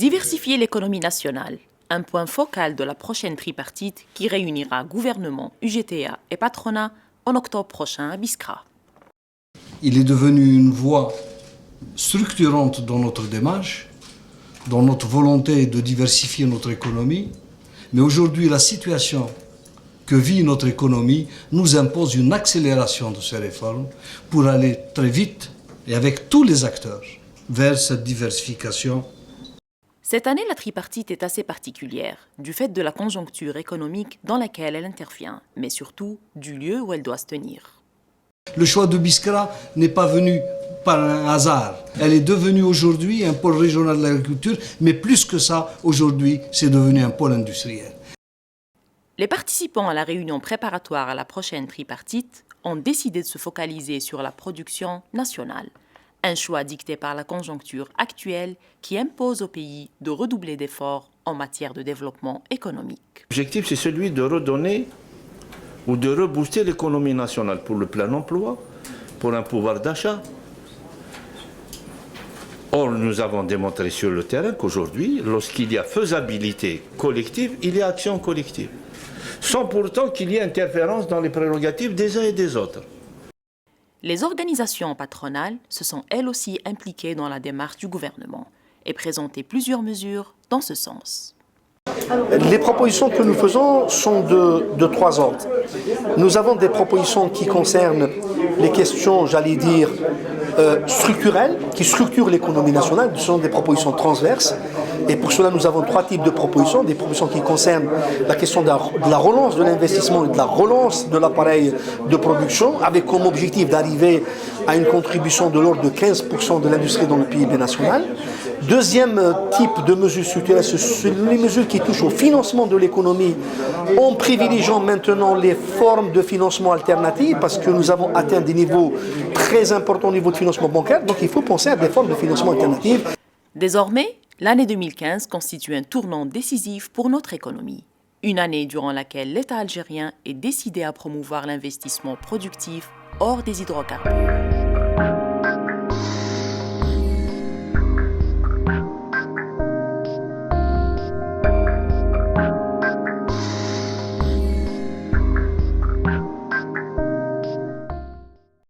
Diversifier l'économie nationale, un point focal de la prochaine tripartite qui réunira gouvernement, UGTA et patronat en octobre prochain à Biskra. Il est devenu une voie structurante dans notre démarche, dans notre volonté de diversifier notre économie. Mais aujourd'hui, la situation que vit notre économie nous impose une accélération de ces réformes pour aller très vite et avec tous les acteurs vers cette diversification. Cette année, la tripartite est assez particulière, du fait de la conjoncture économique dans laquelle elle intervient, mais surtout du lieu où elle doit se tenir. Le choix de Biskra n'est pas venu par un hasard. Elle est devenue aujourd'hui un pôle régional de l'agriculture, mais plus que ça, aujourd'hui, c'est devenu un pôle industriel. Les participants à la réunion préparatoire à la prochaine tripartite ont décidé de se focaliser sur la production nationale. Un choix dicté par la conjoncture actuelle qui impose au pays de redoubler d'efforts en matière de développement économique. L'objectif, c'est celui de redonner ou de rebooster l'économie nationale pour le plein emploi, pour un pouvoir d'achat. Or, nous avons démontré sur le terrain qu'aujourd'hui, lorsqu'il y a faisabilité collective, il y a action collective, sans pourtant qu'il y ait interférence dans les prérogatives des uns et des autres. Les organisations patronales se sont elles aussi impliquées dans la démarche du gouvernement et présentaient plusieurs mesures dans ce sens. Les propositions que nous faisons sont de trois ordres. Nous avons des propositions qui concernent les questions, j'allais dire, structurelles, qui structurent l'économie nationale. Ce sont des propositions transverses. Et pour cela, nous avons trois types de propositions. Des propositions qui concernent la question de la relance de l'investissement et de la relance de l'appareil de production, avec comme objectif d'arriver à une contribution de l'ordre de 15% de l'industrie dans le PIB national. Deuxième type de mesures structurelles, ce sont les mesures qui touchent au financement de l'économie, en privilégiant maintenant les formes de financement alternatives, parce que nous avons atteint des niveaux très importants au niveau de financement bancaire, donc il faut penser à des formes de financement alternatives. Désormais, l'année 2015 constitue un tournant décisif pour notre économie. Une année durant laquelle l'État algérien est décidé à promouvoir l'investissement productif hors des hydrocarbures.